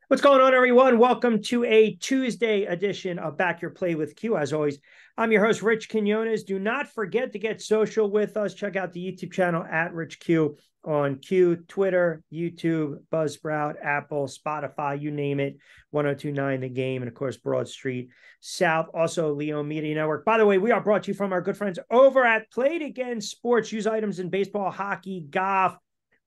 What's going on, everyone? Welcome to a Tuesday edition of Back Your Play with Q. As always, I'm your host, Rich Quinones. Do not forget to get social with us. Check out the YouTube channel at Rich Q on Q, Twitter, YouTube, Buzzsprout, Apple, Spotify, you name it. 1029 The Game, and of course, Broad Street South. Also, Leo Media Network. By the way, we are brought to you from our good friends over at Play It Again Sports. Use items in baseball, hockey, golf,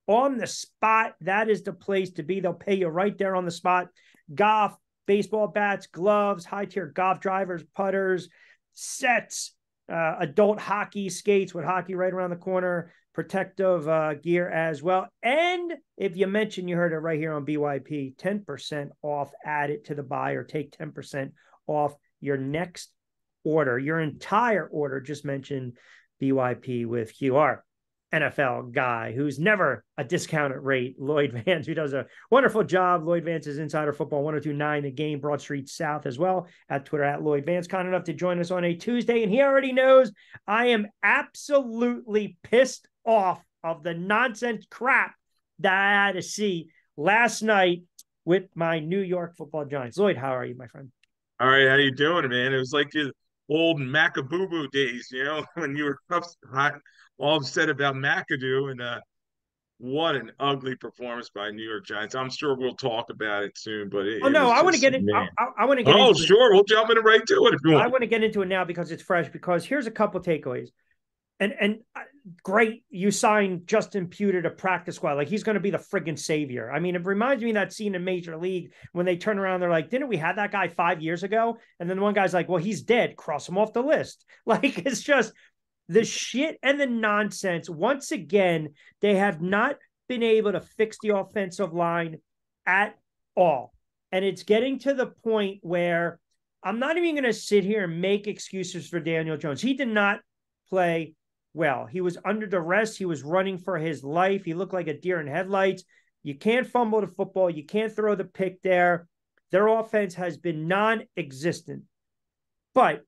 on the spot. That is the place to be. They'll pay you right there on the spot. Golf, baseball bats, gloves, high-tier golf drivers, putters, sets, adult hockey skates with hockey right around the corner, protective gear as well. And if you mention you heard it right here on BYP, 10% off added to the buy, or take 10% off your next order, your entire order. Just mention BYP with QR. NFL guy who's never a discounted rate, Lloyd Vance, who does a wonderful job. Lloyd Vance is Insider Football 1029 The Game, Broad Street South as well, at Twitter at Lloyd Vance. Kind enough to join us on a Tuesday, and he already knows I am absolutely pissed off of the nonsense crap that I had to see last night with my New York Football Giants. Lloyd, how are you, my friend? All right, how you doing, man? It was like the old Macaboo days, when you were all upset about McAdoo, and what an ugly performance by New York Giants. I'm sure we'll talk about it soon, but Oh it no, was I want to just, get it. man. I want to get Oh, into it. sure, we'll jump in right to it if you I want. want to get into it now because it's fresh. Because here's a couple takeaways. And great, you signed Justin Puter to practice squad. Like, he's going to be the friggin' savior. I mean, it reminds me of that scene in Major League when they turn around, they're like, didn't we have that guy 5 years ago? And then one guy's like, well, he's dead. Cross him off the list. Like, it's just the shit and the nonsense. Once again, they have not been able to fix the offensive line at all. And it's getting to the point where I'm not even going to sit here and make excuses for Daniel Jones. He did not play well. He was under duress. He was running for his life. He looked like a deer in headlights. You can't fumble the football. You can't throw the pick there. Their offense has been non-existent. But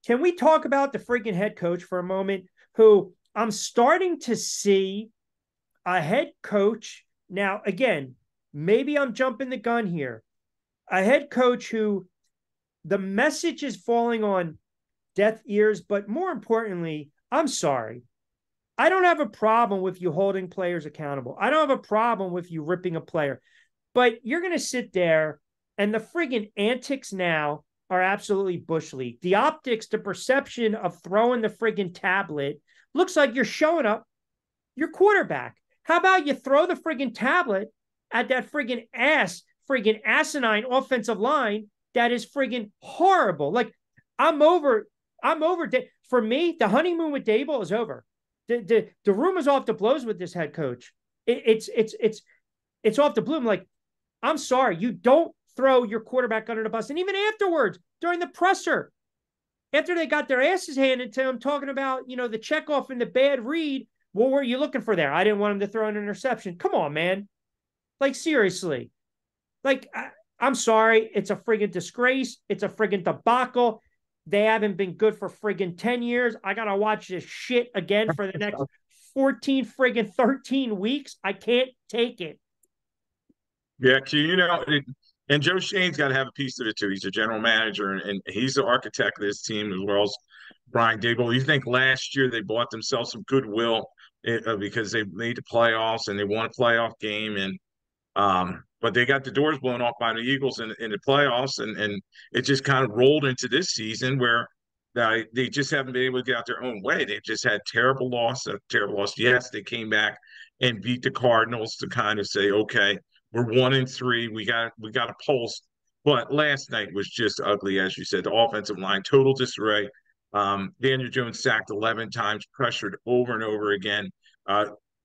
can we talk about the freaking head coach for a moment, who I'm starting to see a head coach. Now, again, maybe I'm jumping the gun here. A head coach who the message is falling on deaf ears, but more importantly, I'm sorry. I don't have a problem with you holding players accountable. I don't have a problem with you ripping a player, but you're going to sit there, and the friggin' antics now are absolutely bush league. The optics, the perception of throwing the friggin' tablet looks like you're showing up your quarterback. How about you throw the friggin' tablet at that friggin' asinine offensive line that is friggin' horrible? Like, I'm over. For me, the honeymoon with Dable is over. The room is off the blows with this head coach. It's off the bloom. Like, I'm sorry, you don't throw your quarterback under the bus. And even afterwards, during the presser, after they got their asses handed to them, talking about, the checkoff and the bad read, what were you looking for there? I didn't want him to throw an interception. Come on, man. Like, seriously. Like, I'm sorry. It's a friggin' disgrace. It's a friggin' debacle. They haven't been good for friggin' 10 years. I got to watch this shit again for the next 14 friggin' 13 weeks. I can't take it. Yeah, and Joe Shane's got to have a piece of it too. He's a general manager, and he's the architect of this team, as well as Brian Dable. You think last year they bought themselves some goodwill because they made the playoffs and they won a playoff game, and but they got the doors blown off by the Eagles in the playoffs, and it just kind of rolled into this season where they just haven't been able to get out their own way. They've just had terrible loss, a terrible loss. Yes, they came back and beat the Cardinals to kind of say, okay, we're 1-3. We got a pulse. But last night was just ugly, as you said. The offensive line, total disarray. Daniel Jones sacked 11 times, pressured over and over again.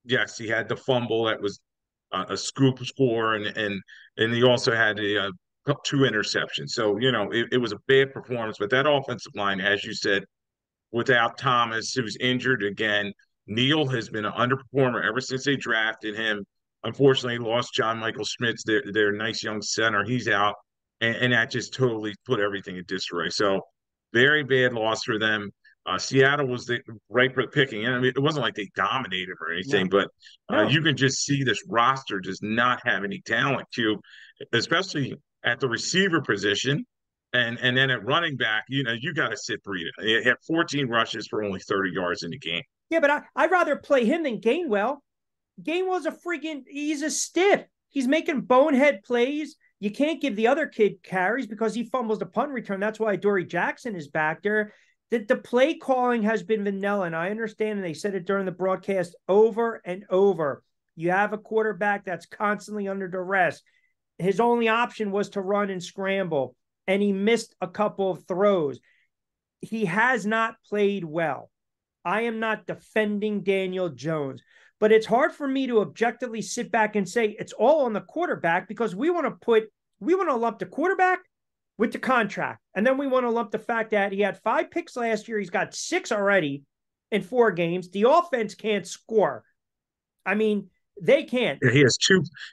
Yes, he had the fumble that was a scoop score, and he also had two interceptions. So it was a bad performance. But that offensive line, as you said, without Thomas, who's injured again, Neal has been an underperformer ever since they drafted him. Unfortunately, lost John Michael Schmitz, their nice young center. He's out, and that just totally put everything in disarray. So very bad loss for them. Seattle was the right for the picking. And I mean, it wasn't like they dominated or anything, No, but no. you can just see this roster does not have any talent, Q, especially at the receiver position. And then at running back, you got to sit Breida. He had 14 rushes for only 30 yards in the game. Yeah, but I'd rather play him than Gainwell. Gainwell's he's a stiff. He's making bonehead plays. You can't give the other kid carries because he fumbles the punt return. That's why Dory Jackson is back there. The play calling has been vanilla, and I understand, and they said it during the broadcast over and over. You have a quarterback that's constantly under duress. His only option was to run and scramble, and he missed a couple of throws. He has not played well. I am not defending Daniel Jones, but it's hard for me to objectively sit back and say it's all on the quarterback because we want to lump the quarterback with the contract. And then we want to lump the fact that he had 5 picks last year. He's got 6 already in 4 games. The offense can't score. I mean, they can't.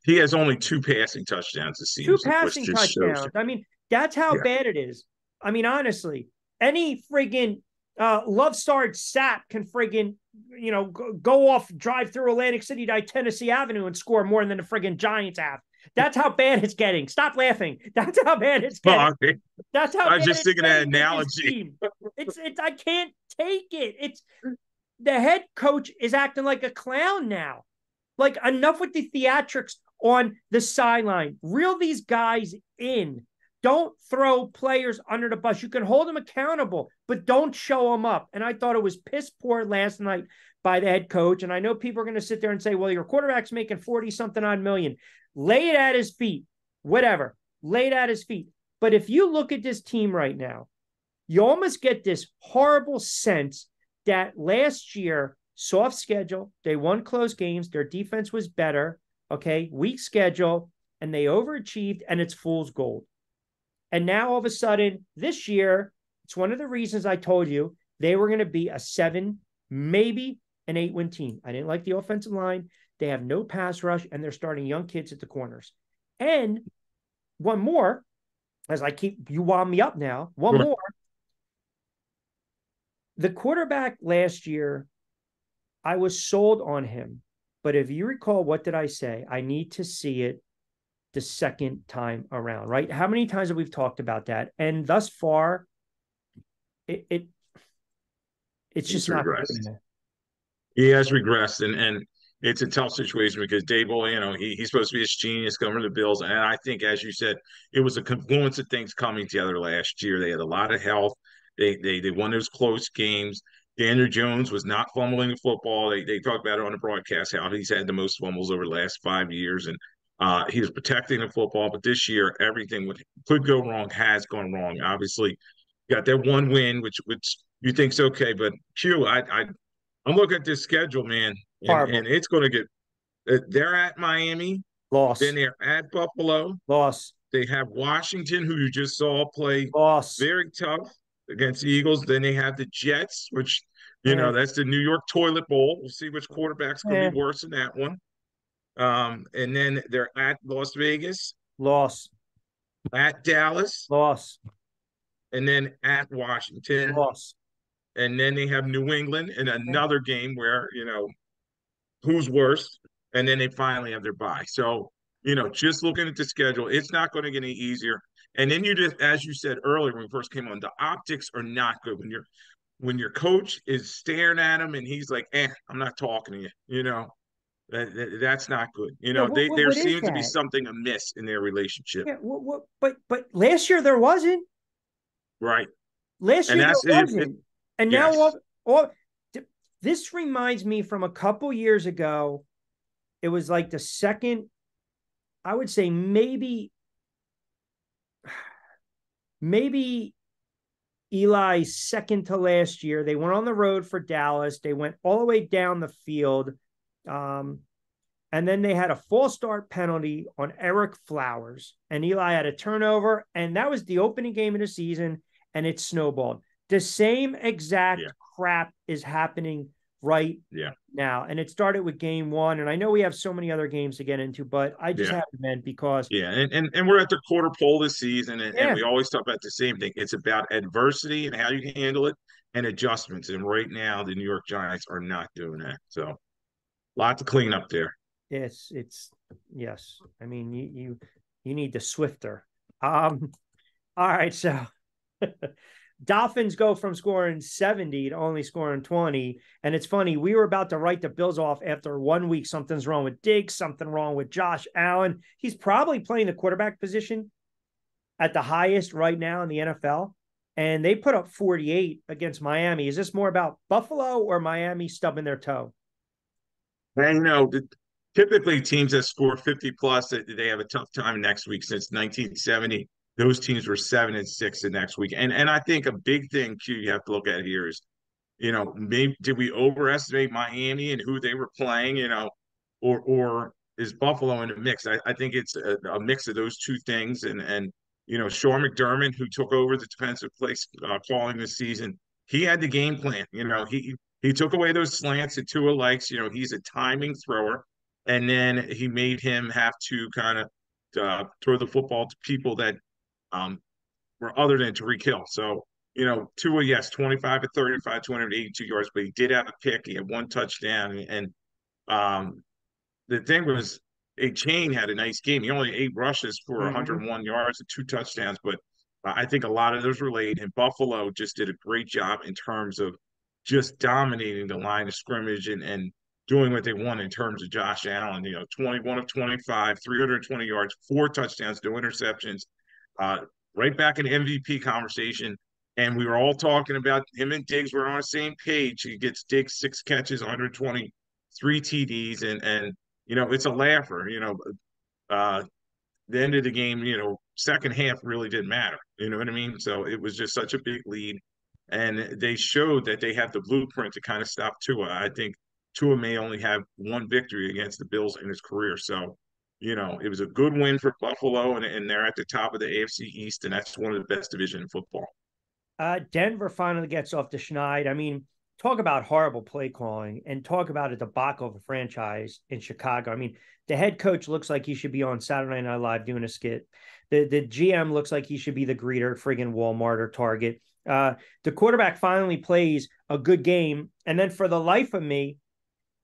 He has only 2 passing touchdowns this season. 2 passing touchdowns. I mean, that's how bad it is. I mean, honestly, any friggin' Love Sard Sap can friggin', go off, drive through Atlantic City to Tennessee Avenue and score more than the friggin' Giants have. That's how bad it's getting. Stop laughing. That's how bad it's getting. That's how I was just thinking that analogy. I can't take it. It's the head coach is acting like a clown now. Like, enough with the theatrics on the sideline. Reel these guys in. Don't throw players under the bus. You can hold them accountable, but don't show them up. And I thought it was piss poor last night by the head coach. And I know people are going to sit there and say, well, your quarterback's making 40-something odd million. Lay it at his feet. Whatever. Lay it at his feet. But if you look at this team right now, you almost get this horrible sense that last year, soft schedule, they won close games, their defense was better, okay, weak schedule, and they overachieved, and it's fool's gold. And now all of a sudden, this year, it's one of the reasons I told you they were going to be a 7, maybe an 8-win team. I didn't like the offensive line. They have no pass rush, and they're starting young kids at the corners. And one more, as you wound me up now, one more. The quarterback last year, I was sold on him. But if you recall, what did I say? I need to see it the second time around, right? How many times have we talked about that? And thus far, it's just not regressed. He has regressed, and it's a tough situation because Dable, he's supposed to be a genius coming to the Bills. And I think, as you said, it was a confluence of things coming together last year. They had a lot of health. They won those close games. Daniel Jones was not fumbling the football. They talked about it on the broadcast, how he's had the most fumbles over the last 5 years. And he was protecting the football. But this year, everything could go wrong has gone wrong. Obviously, got that one win, which you think's okay. But Q, I'm looking at this schedule, man, and it's going to get. They're at Miami, loss. Then they're at Buffalo, loss. They have Washington, who you just saw play loss. Very tough against the Eagles. Then they have the Jets, which that's the New York toilet bowl. We'll see which quarterback's going to be worse in that one. And then they're at Las Vegas, loss. At Dallas, loss. And then at Washington, loss. And then they have New England in another game where, who's worse. And then they finally have their bye. So, just looking at the schedule, it's not going to get any easier. And then you just, as you said earlier when we first came on, the optics are not good. When your coach is staring at him and he's like, I'm not talking to you, that's not good. There seems to be something amiss in their relationship. Yeah, but last year there wasn't. Right. Last year there wasn't. And now this reminds me from a couple years ago. It was like the second, I would say maybe Eli's second to last year. They went on the road for Dallas. They went all the way down the field. And then they had a false start penalty on Eric Flowers. And Eli had a turnover. And that was the opening game of the season. And it snowballed. The same exact crap is happening right Yeah. now. And it started with game one. And I know we have so many other games to get into, but I just Yeah. have to end because Yeah. And we're at the quarter pole this season, and yeah, we always talk about the same thing. It's about adversity and how you handle it and adjustments. And right now, the New York Giants are not doing that. So a lot to clean up there. it's yes. I mean, you need the swifter. All right, so Dolphins go from scoring 70 to only scoring 20. And it's funny, we were about to write the Bills off after 1 week. Something's wrong with Diggs, something wrong with Josh Allen. He's probably playing the quarterback position at the highest right now in the NFL. And they put up 48 against Miami. Is this more about Buffalo or Miami stubbing their toe? And typically teams that score 50 plus, they have a tough time next week. Since 1970, those teams were 7-6 the next week. And I think a big thing, Q, you have to look at here is, maybe did we overestimate Miami and who they were playing, or is Buffalo in the mix? I think it's a mix of those two things. And Sean McDermott, who took over the defensive place calling this season, he had the game plan. He took away those slants that Tua likes. He's a timing thrower, and then he made him have to kind of throw the football to people that were other than Tariq Hill. So, Tua, yes, 25 to 35, 282 yards, but he did have a pick. He had one touchdown. And um, the thing was, Chain had a nice game. He only had 8 rushes for Mm-hmm. 101 yards and 2 touchdowns, but I think a lot of those were late. And Buffalo just did a great job in terms of just dominating the line of scrimmage and doing what they want in terms of Josh Allen. 21 of 25, 320 yards, 4 touchdowns, no interceptions. Uh, right back in the MVP conversation. And we were all talking about him and Diggs were on the same page. He gets Diggs 6 catches, 123 TDs, and it's a laugher. Uh, the end of the game, second half really didn't matter. You know what I mean? So it was just such a big lead, and they showed that they have the blueprint to kind of stop Tua. I think Tua may only have one victory against the Bills in his career. So, it was a good win for Buffalo, and they're at the top of the AFC East, and that's one of the best division in football. Denver finally gets off the schneid. I mean, talk about horrible play calling and talk about a debacle of a franchise in Chicago. I mean, the head coach looks like he should be on Saturday Night Live doing a skit. The GM looks like he should be the greeter at friggin' Walmart or Target. The quarterback finally plays a good game. And then for the life of me,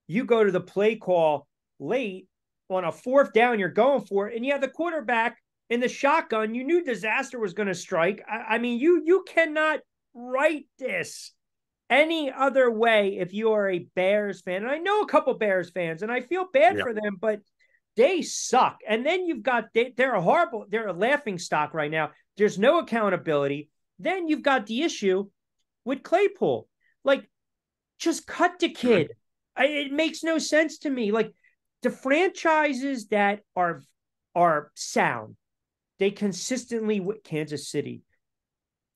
you go to the play call late on a fourth down, you're going for it, and you have the quarterback in the shotgun. You knew disaster was going to strike. I mean, you cannot write this any other way if you are a Bears fan. And I know a couple Bears fans, and I feel bad Yeah. for them, but they suck. And then you've got they're a horrible, they're a laughing stock right now. There's no accountability. Then you've got the issue with Claypool. Like, just cut the kid. It makes no sense to me. Like, the franchises that are sound, they consistently with Kansas City,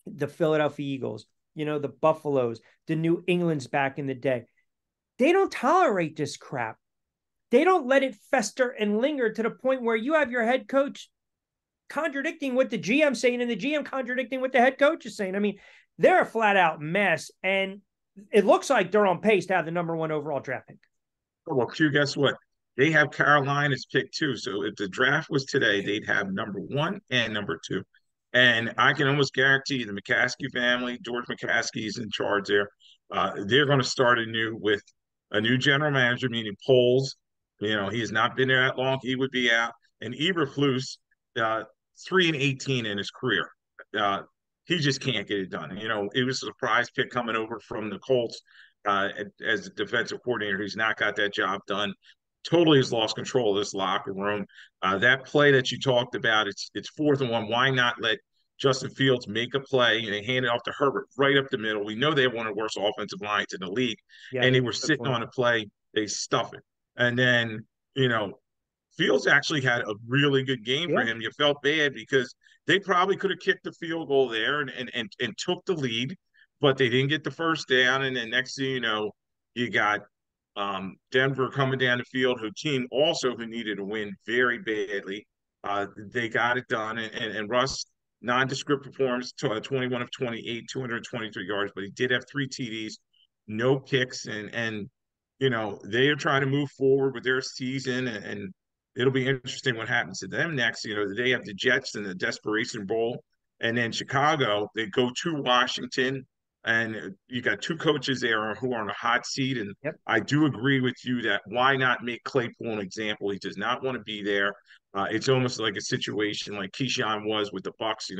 the Philadelphia Eagles, the Buffaloes, the New Englands back in the day. They don't tolerate this crap. They don't let it fester and linger to the point where you have your head coach contradicting what the GM saying and the GM contradicting what the head coach is saying. I mean, they're a flat out mess, and it looks like they're on pace to have the number one overall draft pick. Well, Q, guess what? They have Carolina's pick too. So if the draft was today, they'd have number one and number two. And I can almost guarantee you the McCaskey family, George McCaskey is in charge there. They're going to start with a new general manager, meaning Poles. He has not been there that long. He would be out. And Eberflus, 3-18 in his career. Uh, he just can't get it done. It was a surprise pick coming over from the Colts as a defensive coordinator. He's not got that job done. Totally has lost control of this locker room. That play that you talked about, it's 4th and 1. Why not let Justin Fields make a play and they hand it off to Herbert right up the middle? We know they have one of the worst offensive lines in the league, Yeah, and they were sitting on a play. They stuff it, and then Fields actually had a really good game for yeah. him. You felt bad because they probably could have kicked the field goal there and took the lead, but they didn't get the first down. And then next thing you know, you got Denver coming down the field, who team also who needed to win very badly. They got it done, and Russ nondescript performance, 21 of 28, 223 yards, but he did have 3 TDs, no kicks, and they are trying to move forward with their season, and it'll be interesting what happens to them next. They have the Jets in the Desperation Bowl, and then Chicago, they go to Washington, and you got two coaches there who are on a hot seat. And Yep. I do agree with you that why not make Claypool an example? He does not want to be there. It's almost like a situation like Keyshawn was with the Bucks.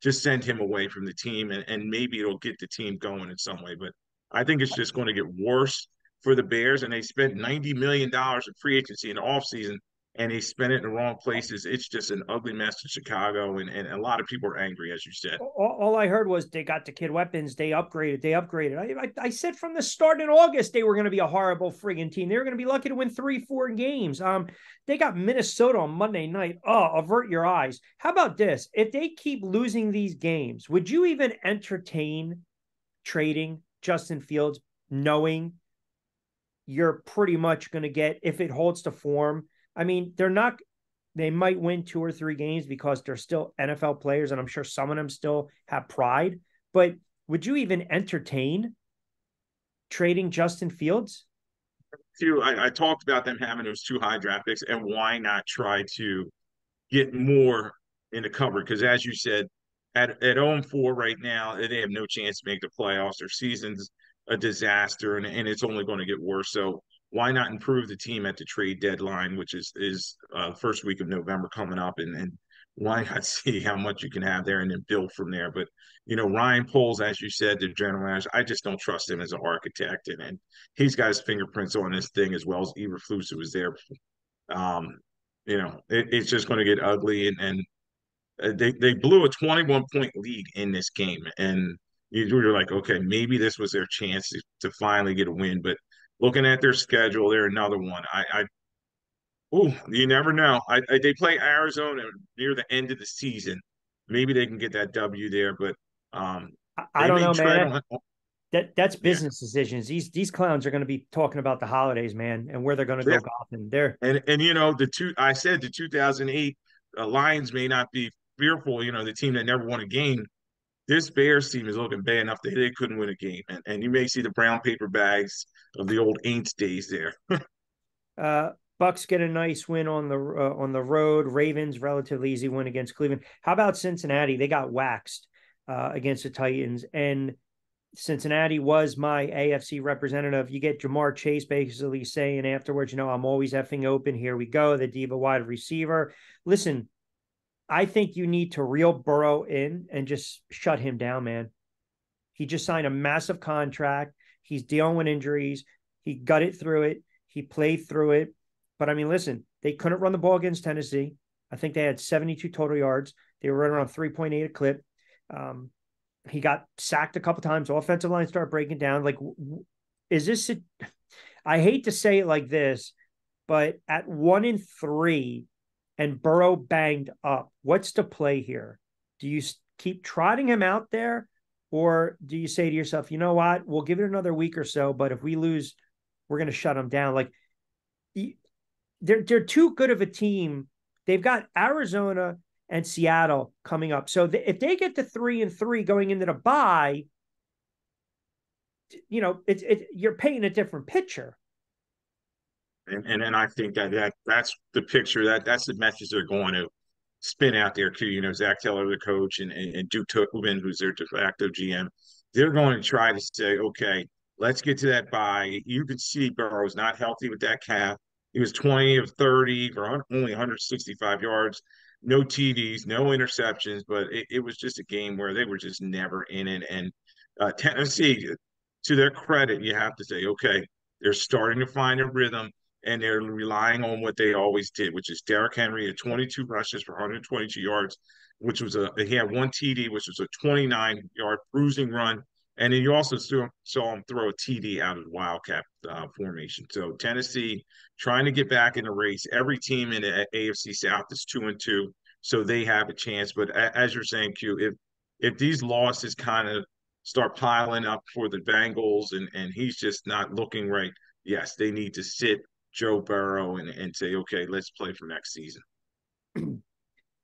Just send him away from the team, and maybe it'll get the team going in some way. But I think it's just going to get worse for the Bears, and they spent $90 million in free agency in the offseason, and they spent it in the wrong places. It's just an ugly mess in Chicago, and a lot of people are angry, as you said. All I heard was they got the kid weapons. They upgraded. They upgraded. I said from the start in August they were going to be a horrible friggin' team. They were going to be lucky to win 3-4 games. They got Minnesota on Monday night. Oh, avert your eyes. How about this? If they keep losing these games, would you even entertain trading Justin Fields, knowing you're pretty much going to get, if it holds to form? I mean, they might win 2 or 3 games because they're still NFL players, and I'm sure some of them still have pride. But would you even entertain trading Justin Fields? I talked about them having those 2 high draft picks, and why not try to get more in the cover? Because as you said, at 0-4 right now, they have no chance to make the playoffs. Their season's a disaster, and it's only going to get worse. So why not improve the team at the trade deadline, which is first week of November coming up, and why not see how much you can have there and then build from there? But Ryan Poles, as you said, the general manager, I just don't trust him as an architect, and he's got his fingerprints on this thing as well as Eberflus, who was there. Um, it's just going to get ugly, and they blew a 21-point lead in this game, and you're like, okay, maybe this was their chance to finally get a win. But looking at their schedule, they're another one. Oh, you never know. They play Arizona near the end of the season. Maybe they can get that W there, but I they don't may know, tread man. on. That's Yeah, business decisions. These clowns are going to be talking about the holidays, man, and where they're going to yeah. go golfing. They're And I said the 2008 Lions may not be fearful. The team that never won a game. This Bears team is looking bad enough that they couldn't win a game, and you may see the brown paper bags of the old Aints days there. Bucks get a nice win on the road. Ravens relatively easy win against Cleveland. How about Cincinnati? They got waxed against the Titans, and Cincinnati was my AFC representative. You get Jamar Chase basically saying afterwards, I'm always effing open. Here we go. The diva wide receiver. Listen, I think you need to reel Burrow in and just shut him down, man. He just signed a massive contract. He's dealing with injuries. He gutted through it. He played through it. But I mean, listen, they couldn't run the ball against Tennessee. I think they had 72 total yards. They were running around 3.8 a clip. He got sacked a couple times. Offensive line started breaking down. Like, is this? I hate to say it like this, but at 1-3 and Burrow banged up, what's the play here? Do you keep trotting him out there, or do you say to yourself, you know what, we'll give it another week or so, but if we lose, we're going to shut him down? Like, they're too good of a team. They've got Arizona and Seattle coming up. So if they get to 3-3 going into the bye, you're painting a different picture. And then I think that's the picture that's the message they're going to spin out there too. Zach Taylor, the coach, and Duke Tobin, who's their de facto GM. They're going to try to say, okay, let's get to that bye. You can see Burrow's not healthy with that calf. He was 20 of 30 for only 165 yards, no TDs, no interceptions, but it was just a game where they were just never in it. And Tennessee, to their credit, you have to say, okay, they're starting to find a rhythm, and they're relying on what they always did, which is Derrick Henry at 22 rushes for 122 yards, which was he had 1 TD, which was a 29-yard bruising run. And then you also saw him throw a TD out of the Wildcat formation. So Tennessee trying to get back in the race. Every team in the AFC South is 2-2, so they have a chance. But as you're saying, Q, if these losses kind of start piling up for the Bengals, and he's just not looking right, yes, they need to sit Joe Burrow and say, okay, let's play for next season.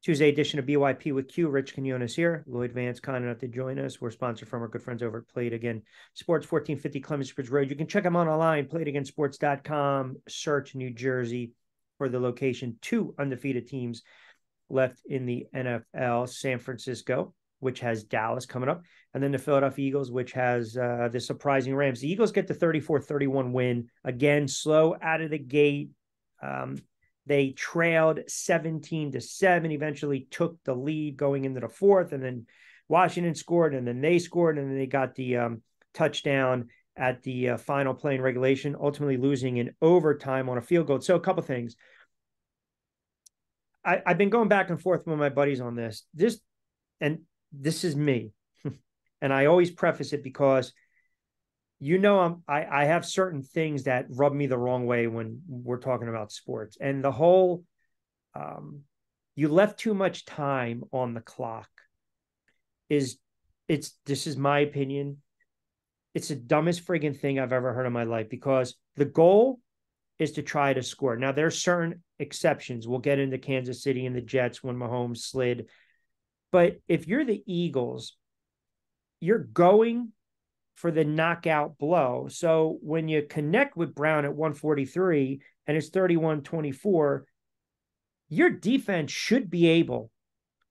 Tuesday edition of BYP with Q. Rich Quinones here. Lloyd Vance, kind enough to join us. We're sponsored from our good friends over at Play It Again Sports, 1450 Clements Bridge Road. You can check them out online, playitagainsports.com. Search New Jersey for the location. 2 undefeated teams left in the NFL. San Francisco, which has Dallas coming up, and then the Philadelphia Eagles, which has the surprising Rams. The Eagles get the 34-31 win. Again, slow out of the gate. They trailed 17-7, eventually took the lead going into the fourth, and then Washington scored, and then they scored, and then they got the touchdown at the final play in regulation, ultimately losing in overtime on a field goal. So a couple things. I've been going back and forth with my buddies on this. This is me. And I always preface it because I have certain things that rub me the wrong way when we're talking about sports. And the whole you left too much time on the clock this is my opinion. It's the dumbest friggin' thing I've ever heard in my life, because the goal is to try to score. Now, there are certain exceptions. We'll get into Kansas City and the Jets when Mahomes slid. But if you're the Eagles, you're going for the knockout blow. So when you connect with Brown at 143 and it's 31-24, your defense should be able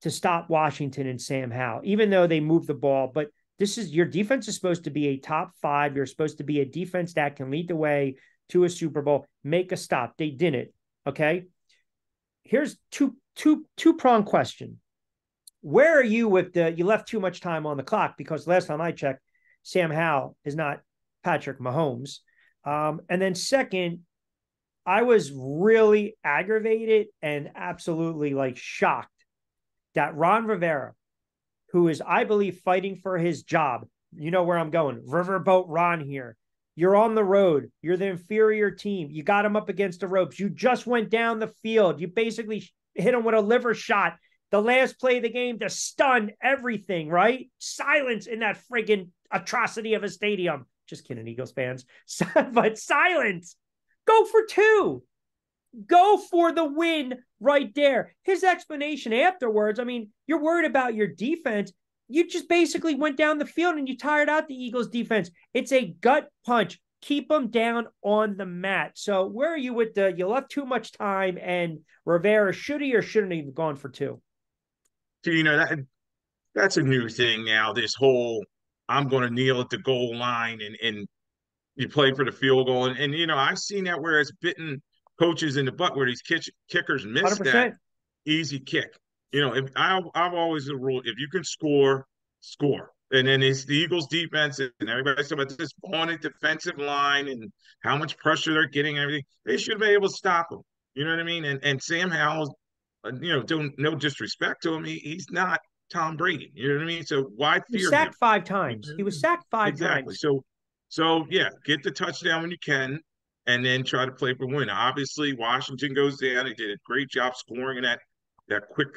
to stop Washington and Sam Howell, even though they move the ball. But your defense is supposed to be a top 5. You're supposed to be a defense that can lead the way to a Super Bowl, make a stop. They didn't. Okay. Here's two-pronged question. Where are you with you left too much time on the clock? Because last time I checked, Sam Howell is not Patrick Mahomes. And then second, I was really aggravated and absolutely shocked that Ron Rivera, who is, I believe, fighting for his job. You know where I'm going. Riverboat Ron here. You're on the road. You're the inferior team. You got him up against the ropes. You just went down the field. You basically hit him with a liver shot. The last play of the game to stun everything, right? Silence in that friggin' atrocity of a stadium. Just kidding, Eagles fans. But silence. Go for 2. Go for the win right there. His explanation afterwards, I mean, you're worried about your defense. You just basically went down the field and you tired out the Eagles defense. It's a gut punch. Keep them down on the mat. So where are you with you left too much time, and Rivera, should he or shouldn't he have gone for 2? So, that's a new thing now. This whole I'm going to kneel at the goal line and you play for the field goal. And I've seen that where it's bitten coaches in the butt where these kickers miss 100%. that easy kick. I've always the rule, if you can score, score. And then it's the Eagles defense, and everybody's talking about this vaunted defensive line and how much pressure they're getting and everything. They should be able to stop them. You know what I mean? And Sam Howell, no disrespect to him, he's not Tom Brady. You know what I mean? So why He was fear him? sacked 5 times. He was sacked 5 Exactly. times. So yeah, get the touchdown when you can, and then try to play for win. Obviously, Washington goes down. He did a great job scoring in that quick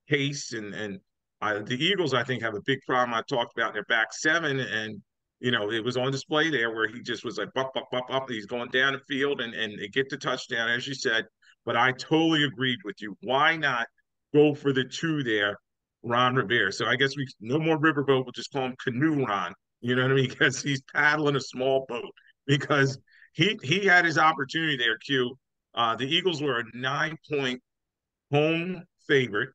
pace, and the Eagles, I think, have a big problem. I talked about in their back 7, and it was on display there where he just was like bump, bump, bump, up. He's going down the field, and they get the touchdown, as you said. But I totally agreed with you. Why not go for the 2 there, Ron Rivera? So I guess no more riverboat. We'll just call him Canoe Ron. You know what I mean? Because he's paddling a small boat, because he had his opportunity there, Q. The Eagles were a 9-point home favorite,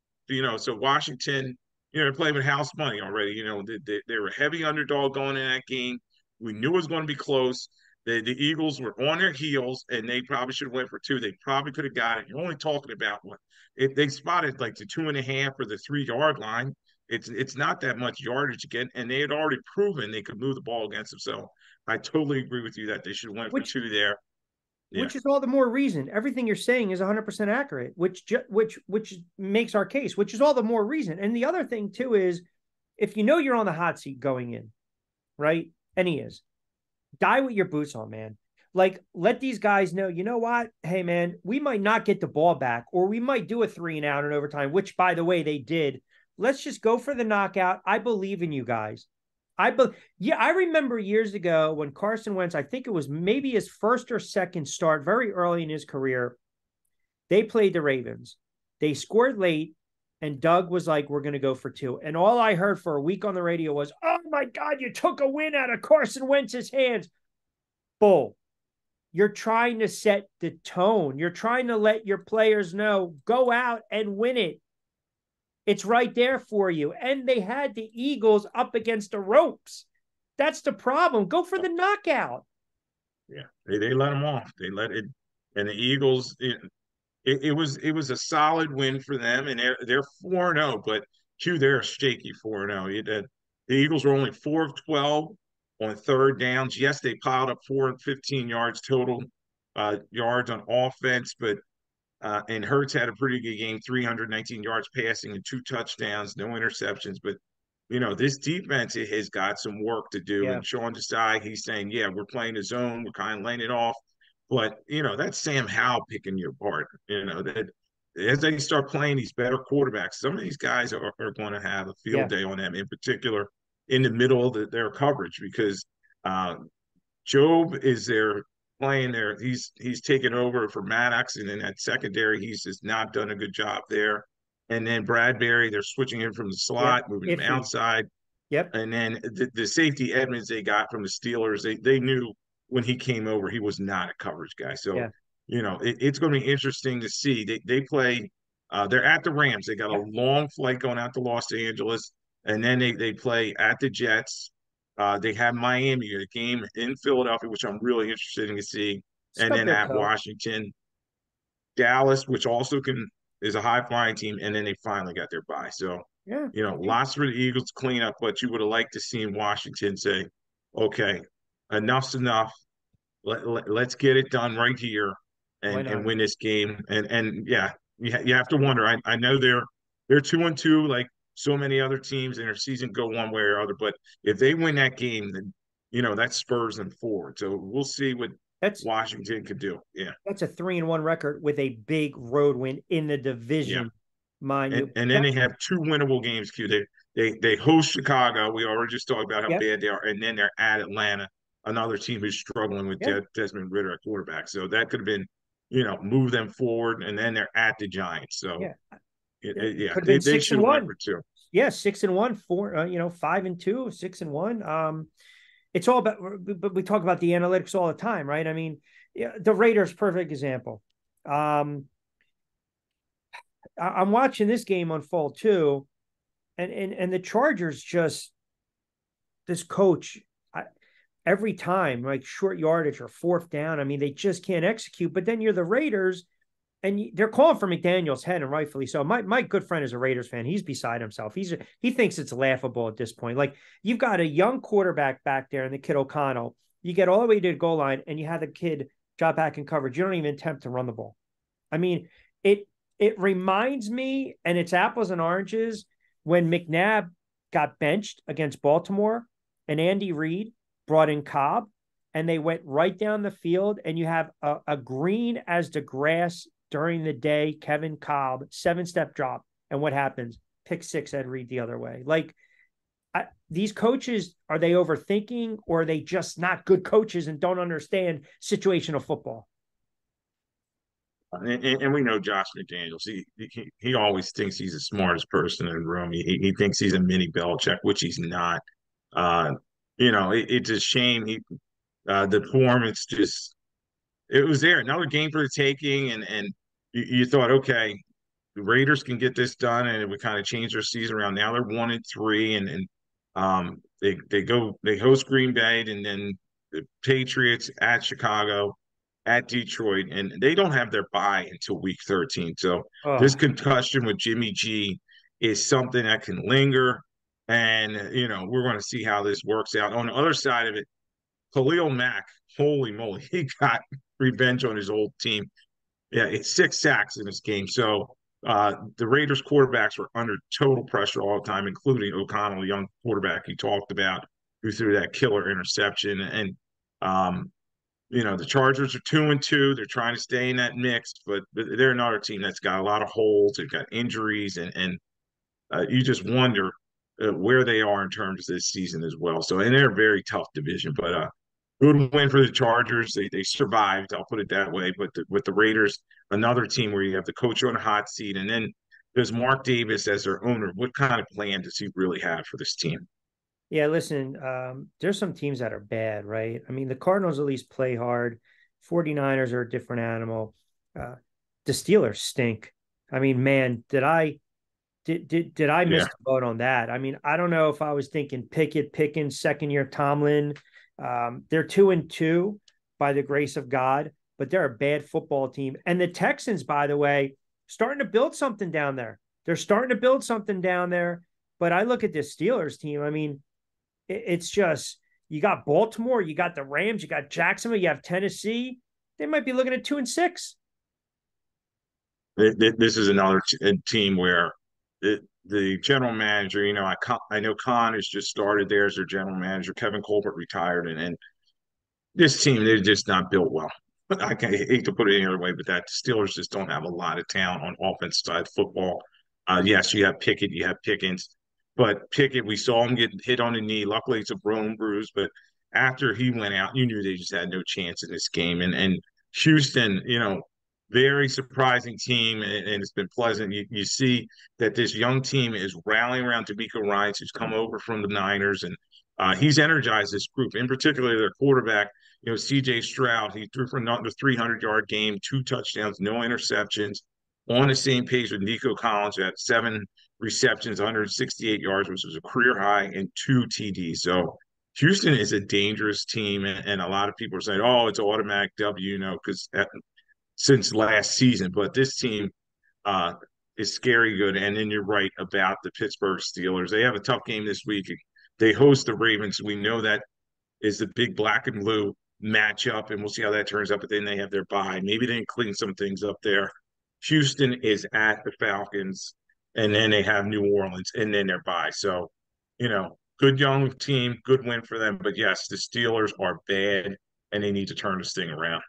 so Washington, they're playing with house money already. They were a heavy underdog going in that game. We knew it was going to be close. The Eagles were on their heels, and they probably should have went for 2. They probably could have got it. You're only talking about what? If they spotted like the 2.5 or the 3-yard line, it's not that much yardage again, and they had already proven they could move the ball against them. So I totally agree with you that they should have went for 2 there. Yeah. Which is all the more reason. Everything you're saying is 100% accurate, which makes our case, which is all the more reason. And the other thing too is, if you're on the hot seat going in, right? And he is, die with your boots on, man. Let these guys know, you know what? Hey, man, we might not get the ball back, or we might do a 3-and-out in overtime, which, by the way, they did. Let's just go for the knockout. I believe in you guys. I remember years ago when Carson Wentz, I think it was maybe his first or second start, very early in his career, they played the Ravens. They scored late, And Doug was like, we're going to go for 2. And all I heard for a week on the radio was, oh my God, you took a win out of Carson Wentz's hands. Bull. You're trying to set the tone. You're trying to let your players know, go out and win it. It's right there for you. And they had the Eagles up against the ropes. That's the problem. Go for the knockout. Yeah, they let them off. They let it, and the Eagles. It was a solid win for them, and they're 4-0, but they're a shaky 4-0. The Eagles were only 4 of 12 on third downs. Yes, they piled up 415 yards total yards on offense, but and Hurts had a pretty good game, 319 yards passing and 2 touchdowns, no interceptions. But this defense has got some work to do. Yeah. And Sean Desai, he's saying, yeah, we're playing the zone, we're kind of laying it off. But that's Sam Howell picking you apart. That as they start playing these better quarterbacks, some of these guys are going to have a field day on them, in particular in the middle of their coverage, because Job is there playing there. He's taken over for Maddox, and in that secondary, he's just not done a good job there. And then Bradbury, they're switching him from the slot, moving him outside. Yep. And then the safety Edmonds they got from the Steelers, they knew when he came over, he was not a coverage guy. So, it's going to be interesting to see. They play, they're at the Rams. They got a long flight going out to Los Angeles, and then they play at the Jets. They have Miami, a game in Philadelphia, which I'm really interested in to see, and then at Washington, Dallas, which also is a high flying team, and then they finally got their bye. So, lots for the Eagles to clean up, but you would have liked to see Washington say, okay, enough's enough. Let's get it done right here and win this game. And yeah, you have to wonder. I know they're 2-2, like so many other teams, and their season go one way or other. But if they win that game, then that spurs them forward. So we'll see what Washington could do. Yeah, that's a 3-1 record with a big road win in the division. Mind you, and then they have 2 winnable games. They host Chicago. We already just talked about how bad they are, and then they're at Atlanta, another team who's struggling with Desmond Ridder at quarterback. So that could have been, move them forward, and then they're at the Giants. So they should have won for 2. Yeah, 6-1, 4, 5-2, 6-1. It's all about, but we talk about the analytics all the time, right? I mean, the Raiders, perfect example. I'm watching this game unfold too, and the Chargers just, this coach, every time, like short yardage or 4th down, I mean, they just can't execute. But then you're the Raiders, and they're calling for McDaniels' head, and rightfully so. My good friend is a Raiders fan. He's beside himself. He thinks it's laughable at this point. Like, you've got a young quarterback back there, and the kid O'Connell. You get all the way to the goal line, and you have the kid drop back in coverage. You don't even attempt to run the ball. I mean, it reminds me, and it's apples and oranges, when McNabb got benched against Baltimore, and Andy Reid brought in Cobb, and they went right down the field, and you have a green as the grass during the day, Kevin Cobb, 7-step drop. And what happens? Pick 6, Ed Reed the other way. Like, these coaches, are they overthinking, or are they just not good coaches and don't understand situational football? And we know Josh McDaniels. He always thinks he's the smartest person in the room. He thinks he's a mini Belichick, which he's not. It's a shame. The performance just, it was there. Another game for the taking, and you thought, okay, the Raiders can get this done, and it would kind of change their season around. Now they're 1-3, and they host Green Bay, and then the Patriots at Chicago, at Detroit, and they don't have their bye until week 13. So this concussion with Jimmy G is something that can linger, and we're going to see how this works out. On the other side of it, Khalil Mack, holy moly, he got revenge on his old team. Yeah, it's 6 sacks in this game. So the Raiders quarterbacks were under total pressure all the time, including O'Connell, the young quarterback he talked about, who threw that killer interception. And the Chargers are 2-2. They're trying to stay in that mix, but they're another team that's got a lot of holes. They've got injuries, and you just wonder where they are in terms of this season as well. So, and they're a very tough division, but good win for the Chargers. They survived, I'll put it that way. But with the Raiders, another team where you have the coach on a hot seat, and then does Mark Davis, as their owner, what kind of plan does he really have for this team? Yeah, listen, there's some teams that are bad, right? I mean, the Cardinals at least play hard. 49ers are a different animal. Uh, the Steelers stink. I mean, man, did I miss Yeah, the boat on that? I mean, I don't know if I was thinking Pickett, Pickens, second year Tomlin. They're 2-2 by the grace of God, but they're a bad football team. And the Texans, by the way, starting to build something down there. They're starting to build something down there. But I look at this Steelers team. I mean, it's just you got Baltimore, you got the Rams, you got Jacksonville, you have Tennessee. They might be looking at 2-6. this is another team where the general manager, I know Khan has just started there as their general manager. Kevin Colbert retired, and this team, they're just not built well. Hate to put it any other way, but that the Steelers just don't have a lot of talent on offense side of football. Yes, you have Pickett, you have Pickens, but Pickett, we saw him get hit on the knee. Luckily, it's a bone bruise, but after he went out, you knew they just had no chance in this game. And Houston, very surprising team, and it's been pleasant. You see that this young team is rallying around D'Amico Ryans, who's come over from the Niners, and he's energized this group, in particular their quarterback. CJ Stroud, he threw for another 300-yard game, 2 touchdowns, no interceptions, on the same page with Nico Collins, who had 7 receptions, 168 yards, which was a career high, and 2 TDs. So Houston is a dangerous team, and a lot of people are saying, "Oh, it's an automatic W," because since last season. But this team uh, is scary good. And then you're right about the Pittsburgh Steelers. They have a tough game this week. They host the Ravens. We know that is the big black and blue matchup, and we'll see how that turns out. But then they have their bye. Maybe they can clean some things up there. Houston is at the Falcons, and then they have New Orleans, and then their bye. So, good young team, good win for them. But yes, the Steelers are bad, and they need to turn this thing around.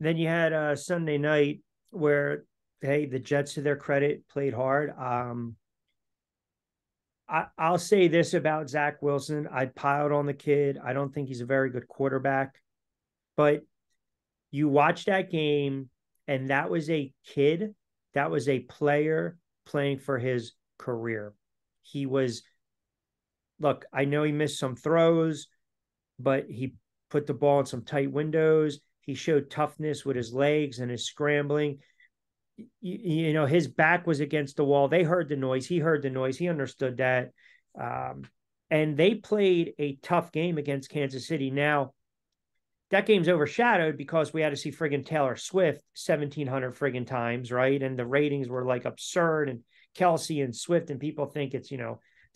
Then you had Sunday night where, hey, the Jets, to their credit, played hard. I'll say this about Zach Wilson. I piled on the kid. I don't think he's a very good quarterback, but you watch that game, and that was a kid, that was a player playing for his career. He was, look, I know he missed some throws, but he put the ball in some tight windows. He showed toughness with his legs and his scrambling. His back was against the wall. They heard the noise. He heard the noise. He understood that. Um, and they played a tough game against Kansas City. Now, that game's overshadowed because we had to see friggin' Taylor Swift 1,700 friggin' times, right? And the ratings were like absurd, and Kelsey and Swift, and people think it's,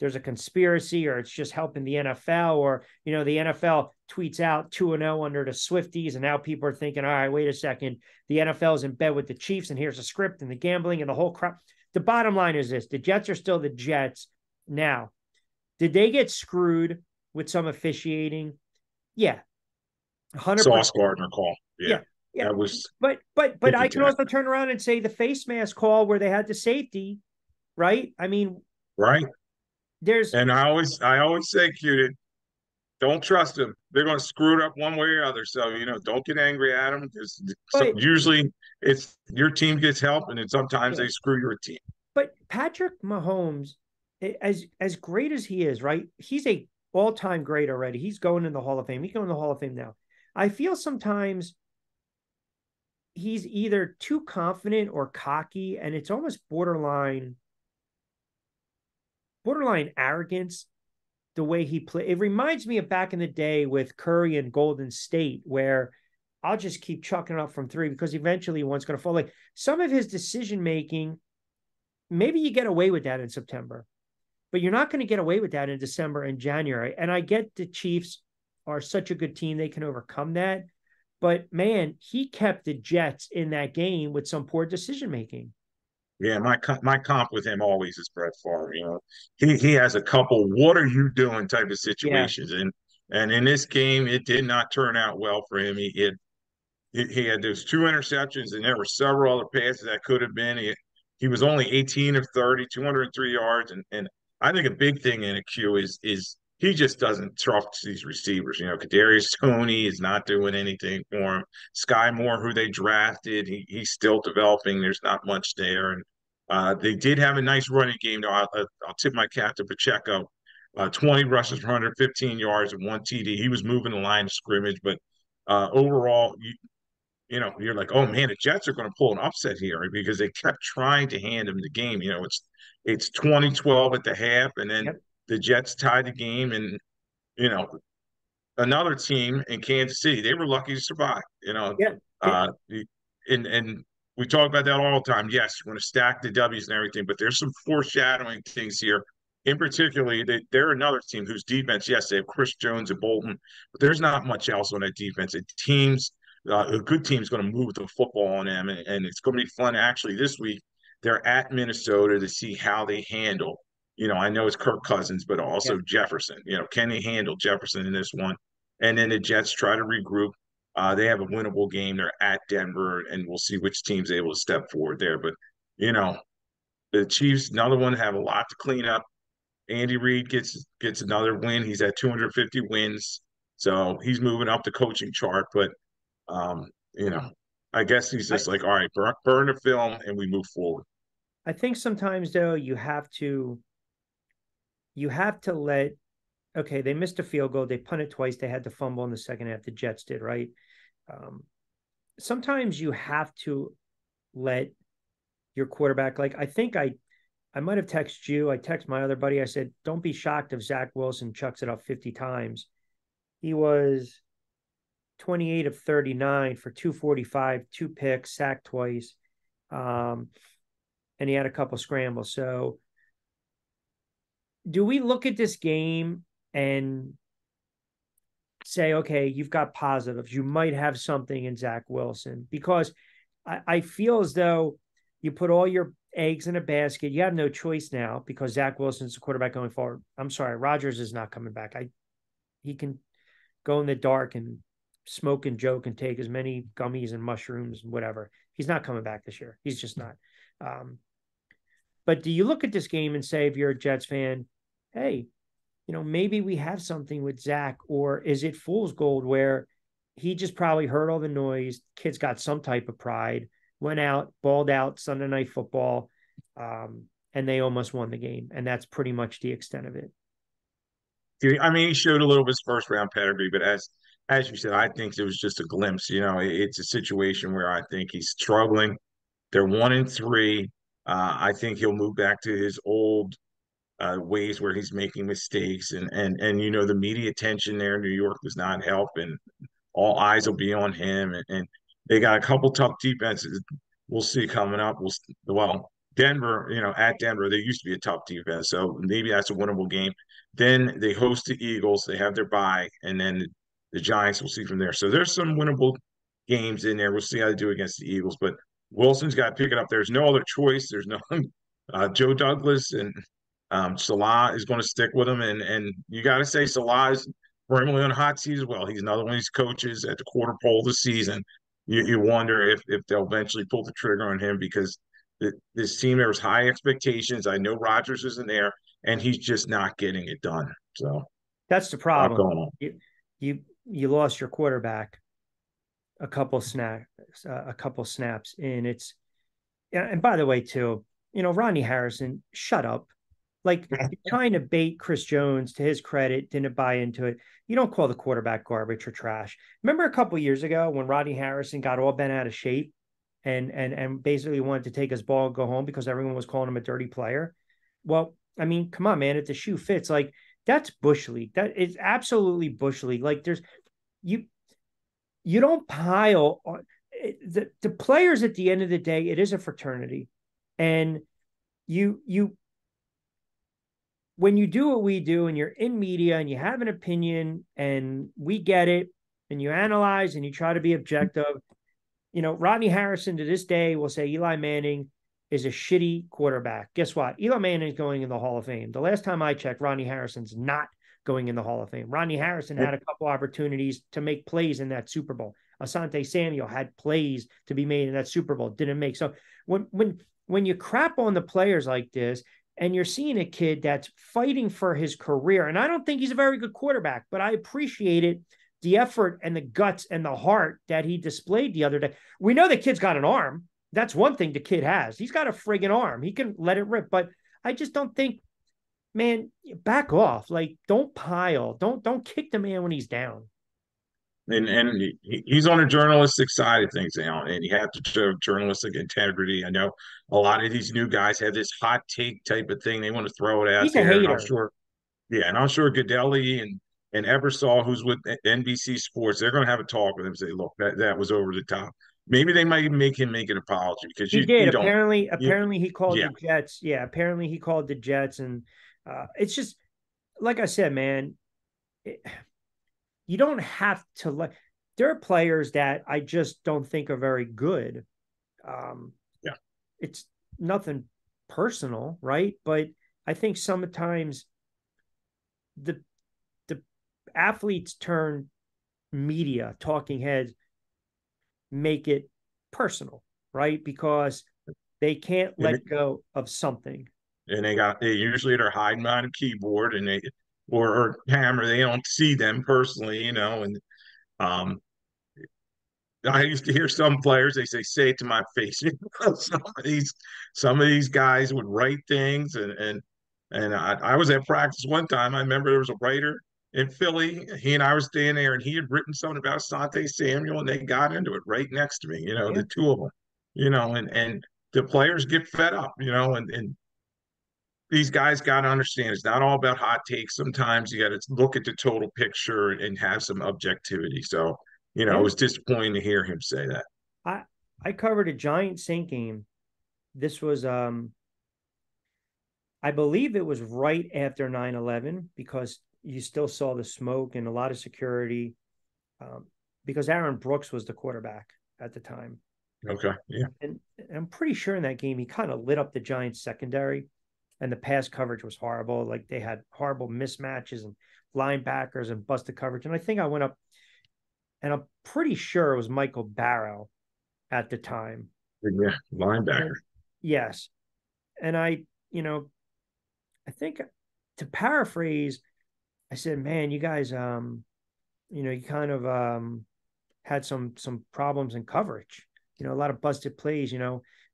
there's a conspiracy, or it's just helping the NFL, or, the NFL tweets out 2-0 under the Swifties. And now people are thinking, all right, wait a second. The NFL is in bed with the Chiefs, and here's a script and the gambling and the whole crap. The bottom line is this: the Jets are still the Jets. Now, did they get screwed with some officiating? Yeah, 100%. Sauce Gardner call. Yeah. Yeah, yeah. That was But ticky I can tack. also turn around and say the face mask call where they had the safety, right? I mean, Right. there's And I always say, Q, don't trust them. They're going to screw it up one way or other. So, don't get angry at them, because but usually it's your team gets help, and then sometimes yeah, they screw your team. but Patrick Mahomes, as great as he is, right? He's a all-time great already. He's going in the Hall of Fame. He's going in the Hall of Fame now. I feel sometimes he's either too confident or cocky, and it's almost borderline arrogance the way he played. It reminds me of back in the day with Curry and Golden State, where I'll just keep chucking up from three because eventually one's going to fall. Like some of his decision making, maybe you get away with that in September, but you're not going to get away with that in December and January. And I get the Chiefs are such a good team, they can overcome that. But man, he kept the Jets in that game with some poor decision making. Yeah, my comp with him always is Brett Favre. He has a couple "what are you doing" type of Yeah. situations, and in this game it did not turn out well for him. He had those 2 interceptions, and there were several other passes that could have been. He was only 18 of 30, 203 yards, and I think a big thing in a Q is he just doesn't trust these receivers. Kadarius Toney is not doing anything for him. Sky Moore, who they drafted, he's still developing. There's not much there, They did have a nice running game, though. I'll tip my cap to Pacheco. 20 rushes for 115 yards and one TD. He was moving the line of scrimmage, but overall, you're like, oh man, the Jets are going to pull an upset here because they kept trying to hand him the game. It's 2012 at the half, and then Yep. the Jets tied the game, and you know, another team in Kansas City, they were lucky to survive. Yeah. Yeah. Uh, and we talk about that all the time. Yes, you're going to stack the W's and everything, but there's some foreshadowing things here. In particular, they're another team whose defense, yes, they have Chris Jones and Bolton, but there's not much else on that defense. A good team's going to move the football on them, and it's going to be fun. Actually, this week they're at Minnesota to see how they handle. I know it's Kirk Cousins, but Yeah. also Jefferson. Can they handle Jefferson in this one? And then the Jets try to regroup. They have a winnable game. They're at Denver, and we'll see which team's able to step forward there. But you know, the Chiefs, another one, have a lot to clean up. Andy Reid gets another win. He's at 250 wins, so he's moving up the coaching chart. But um, you know, I guess he's I, just like, all right, burn the film, and we move forward. I think sometimes though you have to let, okay, they missed a field goal, they punted twice, they had to fumble in the second half. The Jets did, right? Um, Sometimes you have to let your quarterback, like I might have texted you. I text my other buddy. I said, don't be shocked if Zach Wilson chucks it up 50 times. He was 28 of 39 for 245, two picks, sacked twice. Um, and he had a couple scrambles. So do we look at this game and say, okay, you've got positives. You might have something in Zach Wilson? Because I feel as though you put all your eggs in a basket. You have no choice now because Zach Wilson's the quarterback going forward. I'm sorry, Rodgers is not coming back. He can go in the dark and smoke and joke and take as many gummies and mushrooms and whatever. He's not coming back this year. He's just not. But do you look at this game and say, if you're a Jets fan, hey, maybe we have something with Zach, or is it fool's gold where he just probably heard all the noise? Kid's got some type of pride, went out, balled out Sunday Night Football, and they almost won the game. And that's pretty much the extent of it. I mean, he showed a little of his first round pedigree, but as you said, I think it was just a glimpse. It's a situation where I think he's struggling. They're 1-3. I think he'll move back to his old ways where he's making mistakes, and the media attention there in New York does not help, and all eyes will be on him, and they got a couple tough defenses. We'll see coming up. Well, Denver, at Denver, they used to be a tough defense, so maybe that's a winnable game. Then they host the Eagles. They have their bye, and then the Giants. We'll see from there. So there's some winnable games in there. We'll see how they do against the Eagles, but Wilson's got to pick it up. There's no other choice. There's no Joe Douglas and Salah is going to stick with him, and you got to say Salah is firmly on the hot seat as well. He's another one of these coaches at the quarter pole of the season. You wonder if they'll eventually pull the trigger on him because this team, there was high expectations. I know Rodgers isn't there, and he's just not getting it done. So That's the a lot problem. going on. You lost your quarterback a couple snaps, and it's, yeah. And by the way, too, Ronnie Harrison, shut up. Like, trying to bait Chris Jones, to his credit, didn't buy into it. You don't call the quarterback garbage or trash. Remember a couple of years ago when Rodney Harrison got all bent out of shape and basically wanted to take his ball and go home because everyone was calling him a dirty player? Well, I mean, come on, man. If the shoe fits, like, that's bush league. That is absolutely bush league. Like, you you don't pile on the players. At the end of the day, it is a fraternity, and you when you do what we do and you're in media and you have an opinion and we get it and you analyze and you try to be objective, Rodney Harrison to this day will say Eli Manning is a shitty quarterback. Guess what? Eli Manning is going in the Hall of Fame. The last time I checked, Rodney Harrison's not going in the Hall of Fame. Rodney Harrison had a couple opportunities to make plays in that Super Bowl. Asante Samuel had plays to be made in that Super Bowl, didn't make. So when you crap on the players like this, and you're seeing a kid that's fighting for his career, and I don't think he's a very good quarterback, but I appreciated the effort and the guts and the heart that he displayed the other day. We know the kid's got an arm. That's one thing the kid has. He's got a friggin' arm. He can let it rip. But I just don't think, man, back off. Like, don't pile. Don't kick the man when he's down. And he's on the journalistic side of things now, and you have to show journalistic integrity. I know a lot of these new guys have this hot take type of thing; they want to throw it out He's a there, and I'm hater. sure, yeah, and I'm sure Godelli and Ebersol, who's with NBC Sports, they're going to have a talk with him and say, "Look, that was over the top." Maybe they might even make him make an apology because He did. you don't, Apparently he called yeah, the Jets. Yeah, apparently he called the Jets. And it's just, like I said, man, it, you don't have to let, there are players that I just don't think are very good. Um, yeah. it's nothing personal, right? But I think sometimes the the athletes turn media talking heads make it personal, right? Because they can't And let go of something. they usually they're hiding behind a keyboard and they or camera. They don't see them personally, and um I used to hear some players, they say it to my face. Some of these guys would write things and I was at practice one time. I remember there was a writer in Philly. He and I were staying there and he had written something about Sante Samuel and they got into it right next to me, Yeah. the two of them, and the players get fed up, and these guys got to understand it's not all about hot takes. Sometimes you got to look at the total picture and have some objectivity. So, it And was disappointing to hear him say that. I I covered a Giant Saint game. This was I believe it was right after 9/11 because you still saw the smoke and a lot of security because Aaron Brooks was the quarterback at the time. Okay. Yeah. And I'm pretty sure in that game he kind of lit up the Giants secondary and the pass coverage was horrible. Like they had horrible mismatches and linebackers and busted coverage. And I think I went up and I'm pretty sure it was Michael Barrow at the time. Yeah. Linebacker. And yes. And I think to paraphrase, I said, man, you guys, you kind of had some problems in coverage. A lot of busted plays.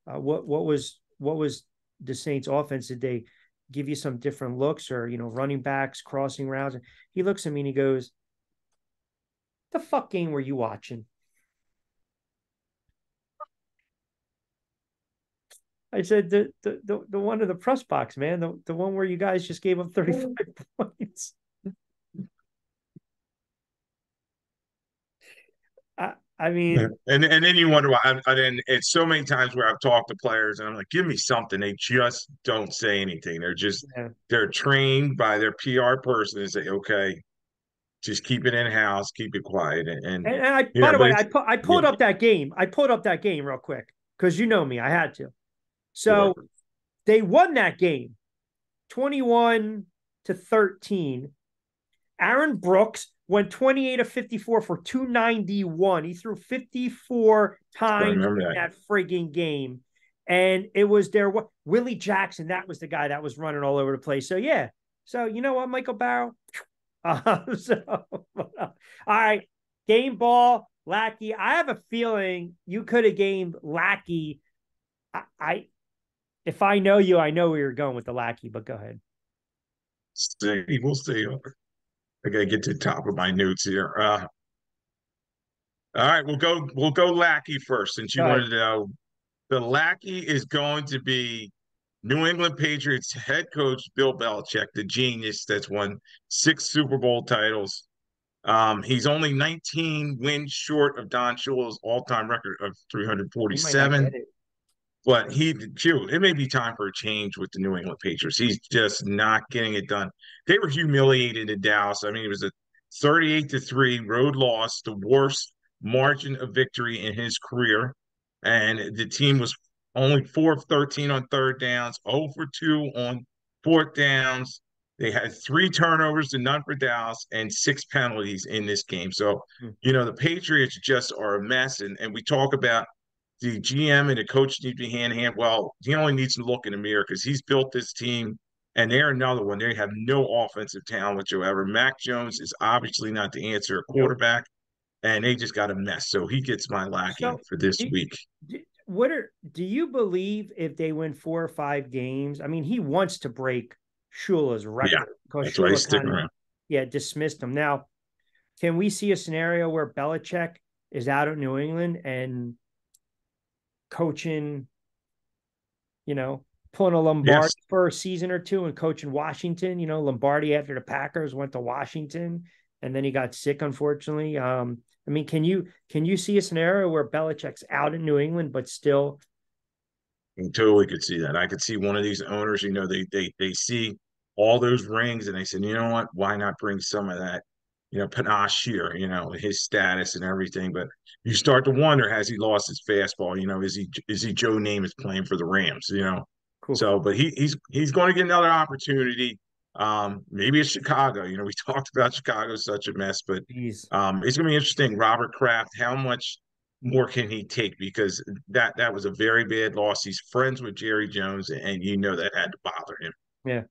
What was the Saints' offense? Did they give you some different looks or running backs crossing routes? And he looks at me and he goes, "The fuck game were you watching?" I said, "The one in the press box, man. The one where you guys just gave up 35 points." I Yeah. mean, And then you wonder why. And then it's so many times where I've talked to players and I'm like, give me something. They just don't say anything. yeah. They're trained by their PR person to say, okay, just keep it in house, keep it quiet. And by the But way, it's, I yeah, pulled up that game. I pulled up that game real quick because you know me, I had to. sure. So they won that game 21-13. Aaron Brooks went 28 of 54 for 291. He threw 54 I times remember in that. that frigging game. And it was their Willie Jackson. That was the guy that was running all over the place. So, yeah. So, you know what, Michael Barrow? All right. Game ball, Lackey. I have a feeling you could have gamed Lackey. I if I know you, I know where you're going with the Lackey, but go ahead. See, we'll see. I gotta get to the top of my notes here. All right, we'll go Lackey first, since Go you ahead. wanted to know. The Lackey is going to be New England Patriots head coach Bill Belichick, the genius that's won 6 Super Bowl titles. He's only 19 wins short of Don Shula's all-time record of He might not 347. get it. But it may be time for a change with the New England Patriots. He's just not getting it done. They were humiliated in Dallas. I mean, it was a 38-3 road loss, the worst margin of victory in his career. And the team was only 4 of 13 on third downs, 0 for 2 on fourth downs. They had 3 turnovers to none for Dallas and 6 penalties in this game. So, Hmm. the Patriots just are a mess. And we talk about the GM and the coach need to be hand in hand. Well, he only needs to look in the mirror because he's built this team, and they're another one. They have no offensive talent whatsoever. Mac Jones is obviously not the answer at Nope. quarterback, and they just got a mess. So he gets my Lackey So, for this do, week. do you believe if they win 4 or 5 games? I mean, he wants to break Shula's Yeah, record because that's why he's Shula sticking kind of, around. yeah, dismissed him. Now, can we see a scenario where Belichick is out of New England and coaching, pulling a Lombardi Yes, for a season or two and coaching Washington? Lombardi after the Packers went to Washington and then he got sick, unfortunately. I mean, can you see a scenario where Belichick's out in New England but still? I totally could see that. I could see one of these owners, they see all those rings and they said, you know what, why not bring some of that, panache here, his status and everything. But you start to wonder, has he lost his fastball? Is he Joe Namath playing for the Rams? Oof, So, but he's going to get another opportunity. Maybe it's Chicago. We talked about Chicago, such a mess, but geez. it's going to be interesting. Robert Kraft, how much more can he take? Because that was a very bad loss. He's friends with Jerry Jones, and that had to bother him. Yeah.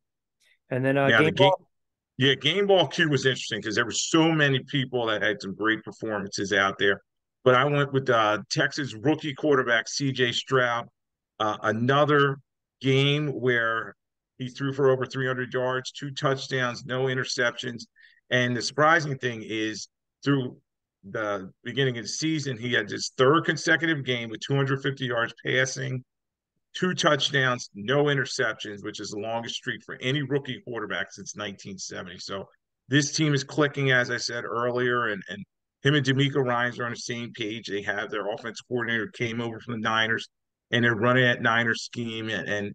And then Now the game game, ball. yeah, game ball Q was interesting because there were so many people that had some great performances out there. But I went with Texas rookie quarterback C.J. Stroud. Another game where he threw for over 300 yards, 2 touchdowns, no interceptions. And the surprising thing is, through the beginning of the season, he had his third consecutive game with 250 yards passing, 2 touchdowns, no interceptions, which is the longest streak for any rookie quarterback since 1970. So this team is clicking, as I said earlier, and him and D'Amico Ryans are on the same page. They have their offense coordinator came over from the Niners, and they're running that Niners scheme, and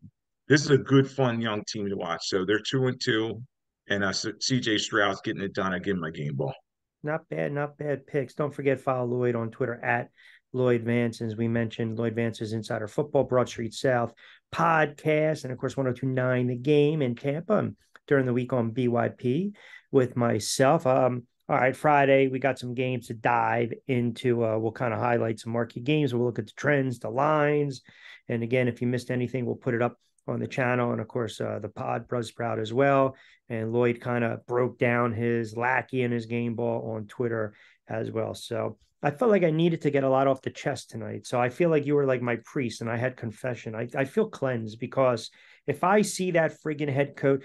this is a good, fun young team to watch. So they're 2-2, and CJ Stroud's getting it done. I give him my game ball. Not bad picks. Don't forget, follow Lloyd on Twitter at Lloyd Vance. As we mentioned, Lloyd Vance's Insider Football, Broad Street South podcast, and of course, 1029 The Game in Tampa during the week on BYP with myself. All right, Friday, we got some games to dive into. We'll kind of highlight some marquee games. We'll look at the trends, the lines. And again, if you missed anything, we'll put it up on the channel. And of course, the pod, Buzzsprout as well. And Lloyd kind of broke down his lackey and his game ball on Twitter as well. So I felt like I needed to get a lot off the chest tonight. So I feel like you were like my priest and I had confession. I feel cleansed because if I see that friggin' head coach,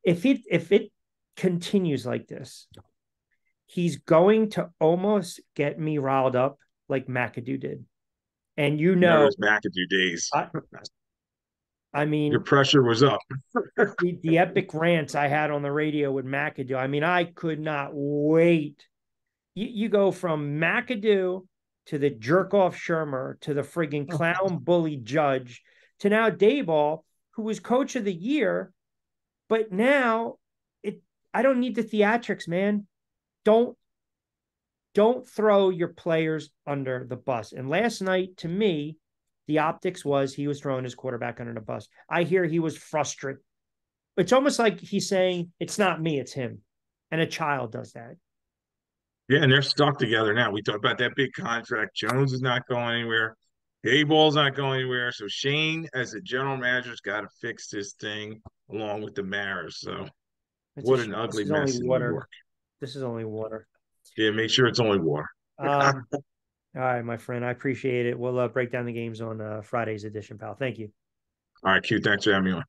if it continues like this, he's going to almost get me riled up like McAdoo did. And Those McAdoo days. I, I Your mean, pressure was up. the epic rants I had on the radio with McAdoo. I mean, I could not wait. You go from McAdoo to the jerk off Shermer to the friggin' clown bully Judge to now Dayball, who was coach of the year. But now I don't need the theatrics, man. Don't throw your players under the bus. And last night, to me, the optics was he was throwing his quarterback under the bus. I hear he was frustrated. It's almost like he's saying, it's not me, it's him. And a child does that. Yeah, and they're stuck together now. We talked about that big contract. Jones is not going anywhere. Dayball's not going anywhere. So Shane, as the general manager, has got to fix this thing along with the Maras. So It's a what an shame. This ugly is only mess in New water. York. This is only water. Yeah, make sure it's only water. All All right, my friend. I appreciate it. We'll break down the games on Friday's edition, pal. Thank you. right, Q, thanks for having me on.